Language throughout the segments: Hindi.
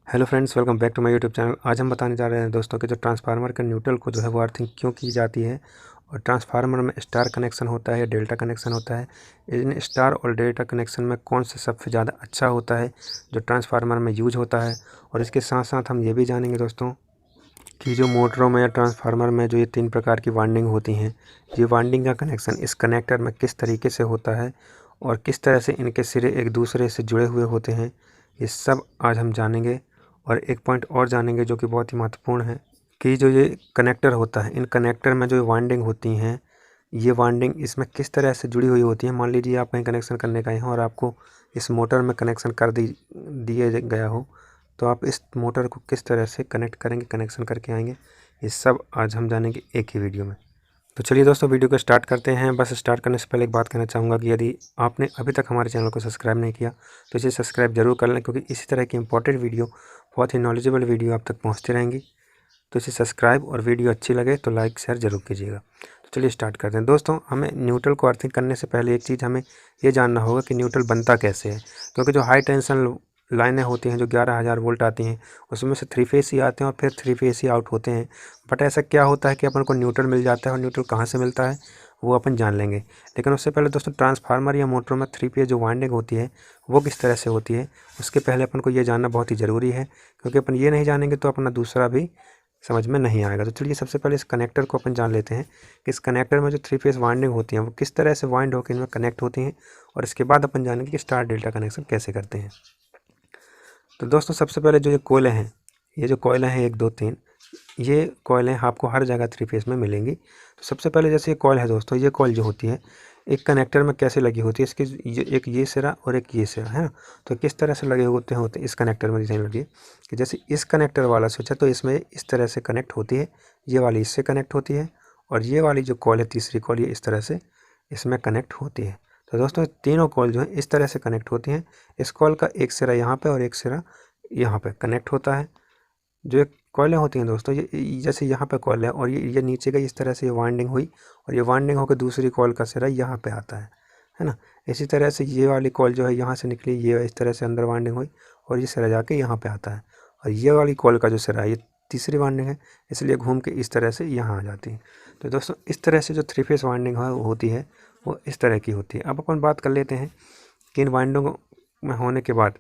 Hello friends, welcome back to my YouTube channel. आज हम बताने जा रहे हैं दोस्तों कि जो ट्रांसफार्मर का न्यूट्रल को जो है वो अर्थिंग क्यों की जाती है और ट्रांसफार्मर में स्टार कनेक्शन होता है या डेल्टा कनेक्शन होता है। इन स्टार और डेल्टा कनेक्शन में कौन सा सबसे ज़्यादा अच्छा होता है जो ट्रांसफार्मर में यूज होता है। और इसके साथ साथ हम ये भी जानेंगे दोस्तों कि जो मोटरों में या ट्रांसफार्मर में जो ये 3 प्रकार की वाइंडिंग होती हैं, ये वाइंडिंग का कनेक्शन इस कनेक्टर में किस तरीके से होता है और किस तरह से इनके सिरे एक दूसरे से जुड़े हुए होते हैं, ये सब आज हम जानेंगे। और एक पॉइंट और जानेंगे जो कि बहुत ही महत्वपूर्ण है कि जो ये कनेक्टर होता है, इन कनेक्टर में जो वाइंडिंग होती हैं, ये वाइंडिंग इसमें किस तरह से जुड़ी हुई होती है। मान लीजिए आप कहीं कनेक्शन करने गए हैं और आपको इस मोटर में कनेक्शन कर दिया गया हो, तो आप इस मोटर को किस तरह से कनेक्ट करेंगे, कनेक्शन करके आएंगे, ये सब आज हम जानेंगे एक ही वीडियो में। तो चलिए दोस्तों, वीडियो को स्टार्ट करते हैं। बस स्टार्ट करने से पहले एक बात कहना चाहूँगा कि यदि आपने अभी तक हमारे चैनल को सब्सक्राइब नहीं किया तो इसे सब्सक्राइब जरूर कर लें, क्योंकि इसी तरह की इंपॉर्टेंट वीडियो, बहुत ही नॉलेजेबल वीडियो आप तक पहुँचती रहेंगी। तो इसे सब्सक्राइब और वीडियो अच्छी लगे तो लाइक शेयर जरूर कीजिएगा। तो चलिए स्टार्ट करते हैं दोस्तों। हमें न्यूट्रल को अर्थिंग करने से पहले एक चीज़ हमें ये जानना होगा कि न्यूट्रल बनता कैसे है, क्योंकि जो हाई टेंशन लाइनें होती हैं जो 11,000 वोल्ट आती हैं, उसमें से 3 फेस ही आते हैं और फिर 3 फेस ही आउट होते हैं। बट ऐसा क्या होता है कि अपन को न्यूट्रल मिल जाता है, और न्यूट्रल कहाँ से मिलता है वो अपन जान लेंगे। लेकिन उससे पहले दोस्तों, ट्रांसफार्मर या मोटर में 3 फेस जो वाइंडिंग होती है वो किस तरह से होती है, उसके पहले अपन को ये जानना बहुत ही ज़रूरी है, क्योंकि अपन ये नहीं जानेंगे तो अपना दूसरा भी समझ में नहीं आएगा। तो चलिए सबसे पहले इस कनेक्टर को अपन जान लेते हैं कि इस कनेक्टर में जो 3 फेस वाइंडिंग होती हैं वो किस तरह से वाइंड होकर इनमें कनेक्ट होती हैं, और इसके बाद अपन जानेंगे कि स्टार डेल्टा कनेक्शन कैसे करते हैं। तो दोस्तों सबसे पहले जो ये कोयले हैं, ये जो कोयले हैं 1 2 3, ये कोयलें आपको हर जगह 3 फेस में मिलेंगी। तो सबसे पहले जैसे ये कॉइल है दोस्तों, ये कॉइल जो होती है एक कनेक्टर में कैसे लगी होती है, इसकी एक ये सिरा और एक ये सिरा है ना। तो किस तरह से लगे होते हैं इस कनेक्टर में, डिजाइन लगी कि जैसे इस कनेक्टर वाला स्विच है तो इसमें इस तरह से कनेक्ट होती है, ये वाली इससे कनेक्ट होती है, और ये वाली जो कॉइल है तीसरी कॉइल, ये इस तरह से इसमें कनेक्ट होती है। तो दोस्तों तीनों कॉइल जो है इस तरह से कनेक्ट होती हैं। इस कॉइल का एक सिरा यहाँ पे और एक सिरा यहाँ पे कनेक्ट होता है। जो एक कॉइलें होती हैं दोस्तों, ये जैसे यहाँ पे कॉइल है और ये नीचे गई, इस तरह से ये वाइंडिंग हुई और ये वाइंडिंग होकर दूसरी कॉइल का सिरा यहाँ पे आता है ना। इसी तरह से ये वाली कॉइल जो है यहाँ से निकली, ये इस तरह से अंदर वाइंडिंग हुई और ये सिरा जाके यहाँ पे आता है, और ये वाली कॉइल का जो सिरा है ये तीसरी वाइंडिंग है, इसलिए घूम के इस तरह से यहाँ आ जाती है। तो दोस्तों इस तरह से जो 3 फेस वाइंडिंग होती है वो इस तरह की होती है। अब अपन बात कर लेते हैं कि इन वाइंडिंगों में होने के बाद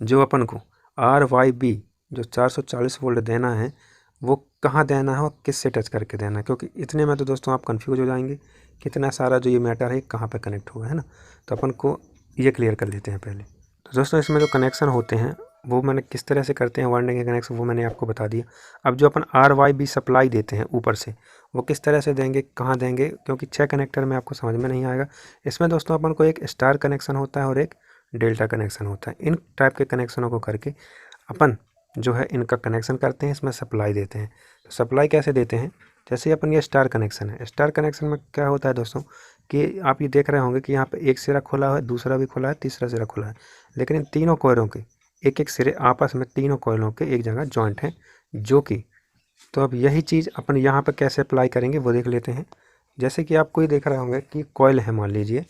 जो अपन को RYB जो 440 वोल्ट देना है वो कहाँ देना है और किससे टच करके देना है, क्योंकि इतने में तो दोस्तों आप कंफ्यूज हो जाएंगे कितना सारा जो ये मैटर है कहाँ पे कनेक्ट होगा, है ना। तो अपन को ये क्लियर कर लेते हैं पहले। तो दोस्तों इसमें जो कनेक्शन होते हैं वो मैंने किस तरह से करते हैं वाइंडिंग के कनेक्शन, वो मैंने आपको बता दिया। अब जो अपन RYB सप्लाई देते हैं ऊपर से, वो किस तरह से देंगे, कहाँ देंगे, क्योंकि 6 कनेक्टर में आपको समझ में नहीं आएगा। इसमें दोस्तों अपन को एक स्टार कनेक्शन होता है और एक डेल्टा कनेक्शन होता है। इन टाइप के कनेक्शनों को करके अपन जो है इनका कनेक्शन करते हैं, इसमें सप्लाई देते हैं। तो सप्लाई कैसे देते हैं, जैसे अपन ये स्टार कनेक्शन है, स्टार कनेक्शन में क्या होता है दोस्तों कि आप ये देख रहे होंगे कि यहाँ पे एक सिरा खुला है, दूसरा भी खुला है, तीसरा सिरा खुला है, लेकिन इन तीनों कोयलों के एक एक सिरे आपस में तीनों कोयलों के एक जगह जॉइंट हैं जो कि, तो अब यही चीज़ अपन यहाँ पर कैसे अप्लाई करेंगे वो देख लेते हैं। जैसे कि आपको ये देख रहे होंगे कि कोयल है, मान लीजिए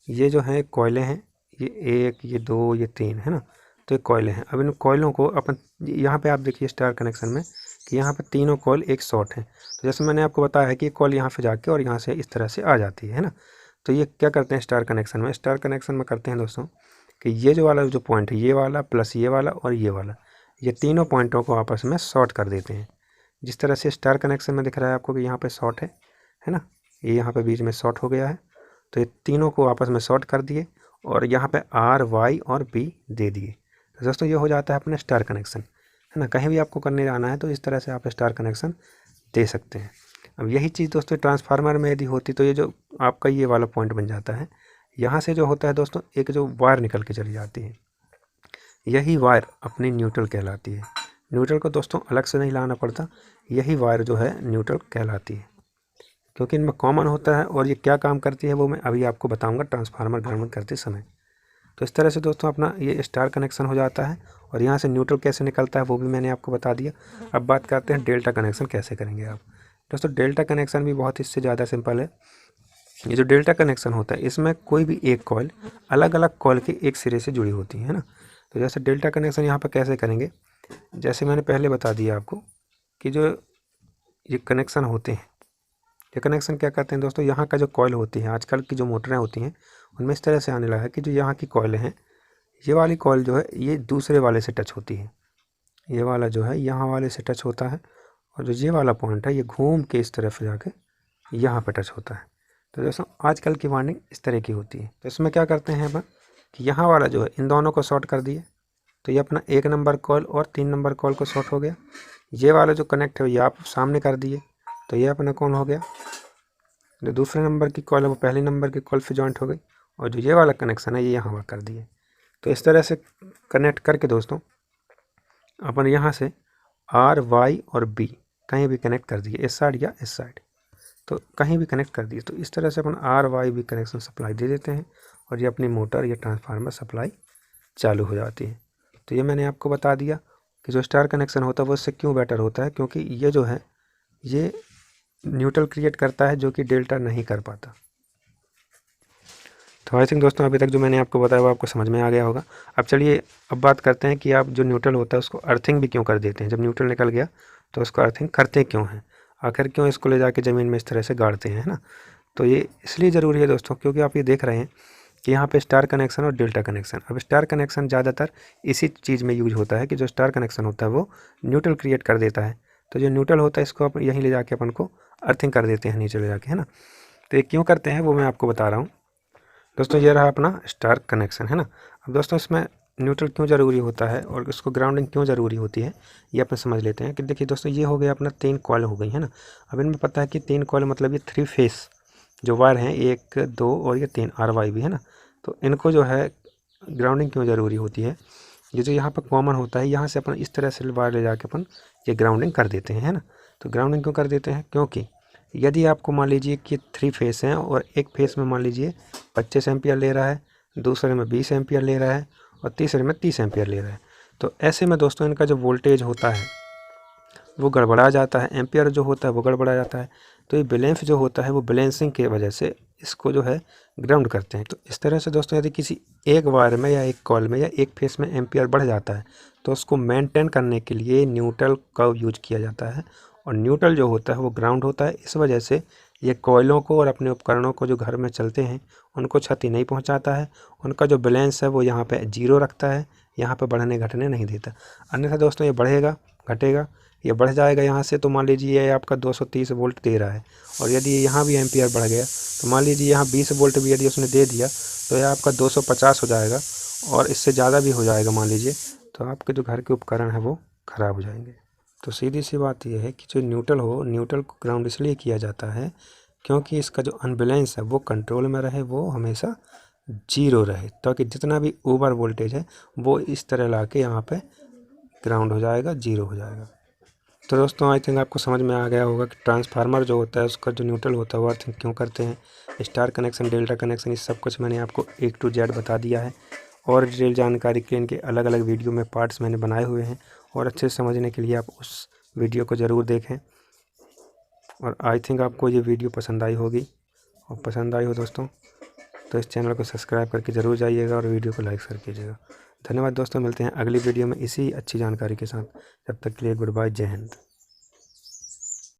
ये जो है कोयलें हैं, ये 1 ये 2 ये 3 है ना। तो ये कोयलें हैं। अब इन कोयलों को अपन यहाँ पे आप देखिए स्टार कनेक्शन में कि यहाँ पे तीनों कॉइल एक शॉर्ट है। तो जैसे मैंने आपको बताया है कि ये कॉइल यहाँ पे जाके और यहाँ से इस तरह से आ जाती है ना। तो ये क्या करते हैं स्टार कनेक्शन में, स्टार कनेक्शन में करते हैं दोस्तों कि ये जो वाला जो पॉइंट है, ये वाला प्लस ये वाला और ये वाला, ये तीनों पॉइंटों को आपस में शॉर्ट कर देते हैं। जिस तरह से स्टार कनेक्शन में दिख रहा है आपको कि यहाँ पे शॉर्ट है ना, ये यहाँ पे बीच में शॉर्ट हो गया है। तो ये तीनों को आपस में शॉर्ट कर दिए और यहाँ पे RY और B दे दिए। तो दोस्तों ये हो जाता है अपने स्टार कनेक्शन, है ना। कहीं भी आपको करने जाना है तो इस तरह से आप स्टार कनेक्शन दे सकते हैं। अब यही चीज़ दोस्तों ट्रांसफार्मर में यदि होती तो ये जो आपका ये वाला पॉइंट बन जाता है, यहाँ से जो होता है दोस्तों एक जो वायर निकल के चली जाती है, यही वायर अपनी न्यूट्रल कहलाती है। न्यूट्रल को दोस्तों अलग से नहीं लाना पड़ता, यही वायर जो है न्यूट्रल कहलाती है, क्योंकि इनमें कॉमन होता है। और ये क्या काम करती है वो मैं अभी आपको बताऊंगा ट्रांसफार्मर गड़बड़ करते समय। तो इस तरह से दोस्तों अपना ये स्टार कनेक्शन हो जाता है, और यहाँ से न्यूट्रल कैसे निकलता है वो भी मैंने आपको बता दिया। अब बात करते हैं डेल्टा कनेक्शन कैसे करेंगे आप। दोस्तों डेल्टा कनेक्शन भी बहुत इससे ज़्यादा सिंपल है। ये जो डेल्टा कनेक्शन होता है इसमें कोई भी एक कॉइल अलग अलग कॉइल के एक सिरे से जुड़ी होती है ना। तो जैसे डेल्टा कनेक्शन यहाँ पर कैसे करेंगे, जैसे मैंने पहले बता दिया आपको कि जो ये कनेक्शन होते हैं, ये कनेक्शन क्या करते हैं दोस्तों, यहाँ का जो कॉइल होती है, आजकल की जो मोटरें होती हैं उनमें इस तरह से आने लगा है कि जो यहाँ की कॉइल हैं, ये वाली कॉइल जो है ये दूसरे वाले से टच होती है, ये वाला जो है यहाँ वाले से टच होता है, और जो ये वाला पॉइंट है ये घूम के इस तरफ जाके यहाँ पर टच होता है। तो दोस्तों आजकल की वाइंडिंग इस तरह की होती है। तो इसमें क्या करते हैं अपन कि यहाँ वाला जो है इन दोनों को शॉर्ट कर दिए, तो ये अपना 1 नंबर कॉइल और 3 नंबर कॉइल को शॉर्ट हो गया। ये वाला जो कनेक्ट है ये आप सामने कर दिए, तो ये अपना कौन हो गया, जो दूसरे नंबर की कॉइल है वो पहले नंबर की कॉइल से जॉइंट हो गई, और जो ये वाला कनेक्शन है ये यहाँ कर दिए। तो इस तरह से कनेक्ट करके दोस्तों अपन यहाँ से R, Y और B कहीं भी कनेक्ट कर दिए, इस साइड या इस साइड, तो कहीं भी कनेक्ट कर दिए। तो इस तरह से अपन R, Y, B connection supply दे देते हैं और ये अपनी मोटर या ट्रांसफार्मर सप्लाई चालू हो जाती है। तो ये मैंने आपको बता दिया कि जो स्टार कनेक्शन होता है वो इससे क्यों बेटर होता है, क्योंकि ये जो है ये न्यूट्रल क्रिएट करता है जो कि डेल्टा नहीं कर पाता। तो आई थिंक दोस्तों अभी तक जो मैंने आपको बताया वो आपको समझ में आ गया होगा। अब चलिए अब बात करते हैं कि आप जो न्यूट्रल होता है उसको अर्थिंग भी क्यों कर देते हैं। जब न्यूट्रल निकल गया तो उसको अर्थिंग करते क्यों हैं, आखिर क्यों इसको ले जाके ज़मीन में इस तरह से गाड़ते हैं, है ना। तो ये इसलिए ज़रूरी है दोस्तों क्योंकि आप ये देख रहे हैं कि यहाँ पे स्टार कनेक्शन और डेल्टा कनेक्शन, अब स्टार कनेक्शन ज़्यादातर इसी चीज़ में यूज होता है कि जो स्टार कनेक्शन होता है वो न्यूट्रल क्रिएट कर देता है। तो जो न्यूट्रल होता है इसको आप यहीं ले जाके अपन को अर्थिंग कर देते हैं नीचे ले जाके, है ना। तो ये क्यों करते हैं वो मैं आपको बता रहा हूँ दोस्तों। ये रहा अपना स्टार कनेक्शन, है ना। अब दोस्तों इसमें न्यूट्रल क्यों ज़रूरी होता है और इसको ग्राउंडिंग क्यों ज़रूरी होती है ये अपन समझ लेते हैं। कि देखिए दोस्तों ये हो गया अपना 3 कॉइल हो गई, है ना। अब इनमें पता है कि 3 कॉइल मतलब ये 3 फेस जो वायर हैं 1, 2 और ये 3 RY भी, है ना। तो इनको जो है ग्राउंडिंग क्यों ज़रूरी होती है, ये जो यहाँ पर कॉमन होता है यहाँ से अपन इस तरह से वायर ले जाके अपन ये ग्राउंडिंग कर देते हैं, है ना। तो ग्राउंडिंग क्यों कर देते हैं, क्योंकि यदि आपको मान लीजिए कि 3 फेस हैं और एक फेस में मान लीजिए 25 एम्पियर ले रहा है, दूसरे में 20 एम्पियर ले रहा है और तीसरे में 30 एम्पियर ले रहा है, तो ऐसे में दोस्तों इनका जो वोल्टेज होता है वो गड़बड़ा जाता है, एम्पियर जो होता है वो गड़बड़ा जाता है। तो ये बैलेंस जो होता है वो बैलेंसिंग की वजह से इसको जो है ग्राउंड करते हैं। तो इस तरह से दोस्तों यदि किसी एक वायर में या एक कॉइल में या एक फेस में एम्पियर बढ़ जाता है तो उसको मेंटेन करने के लिए न्यूट्रल का यूज किया जाता है, और न्यूट्रल जो होता है वो ग्राउंड होता है। इस वजह से ये कॉइलों को और अपने उपकरणों को जो घर में चलते हैं उनको क्षति नहीं पहुंचाता है, उनका जो बैलेंस है वो यहाँ पे 0 रखता है, यहाँ पे बढ़ने घटने नहीं देता। अन्यथा दोस्तों ये बढ़ेगा घटेगा, ये बढ़ जाएगा यहाँ से, तो मान लीजिए ये आपका 230 वोल्ट दे रहा है और यदि यहाँ भी एम्पियर बढ़ गया तो मान लीजिए यहाँ 20 वोल्ट भी यदि उसने दे दिया तो यह आपका 250 हो जाएगा और इससे ज़्यादा भी हो जाएगा मान लीजिए, तो आपके जो घर के उपकरण हैं वो ख़राब हो जाएंगे। तो सीधी सी बात यह है कि जो न्यूट्रल हो, न्यूट्रल को ग्राउंड इसलिए किया जाता है क्योंकि इसका जो अनबैलेंस है वो कंट्रोल में रहे, वो हमेशा 0 रहे, ताकि जितना भी ओवर वोल्टेज है वो इस तरह ला के यहाँ पे ग्राउंड हो जाएगा, 0 हो जाएगा। तो दोस्तों आई थिंक आपको समझ में आ गया होगा कि ट्रांसफार्मर जो होता है उसका जो न्यूट्रल होता है वो अर्थिंग क्यों करते हैं, स्टार कनेक्शन, डेल्टा कनेक्शन, इस सब कुछ मैंने आपको A to Z बता दिया है। और डिटेल जानकारी के इनके अलग अलग वीडियो में पार्ट्स मैंने बनाए हुए हैं, और अच्छे से समझने के लिए आप उस वीडियो को ज़रूर देखें। और आई थिंक आपको ये वीडियो पसंद आई होगी, और पसंद आई हो दोस्तों तो इस चैनल को सब्सक्राइब करके ज़रूर जाइएगा और वीडियो को लाइक कर कीजिएगा। धन्यवाद दोस्तों, मिलते हैं अगली वीडियो में इसी अच्छी जानकारी के साथ। जब तक के लिए गुड बाय, जय हिंद।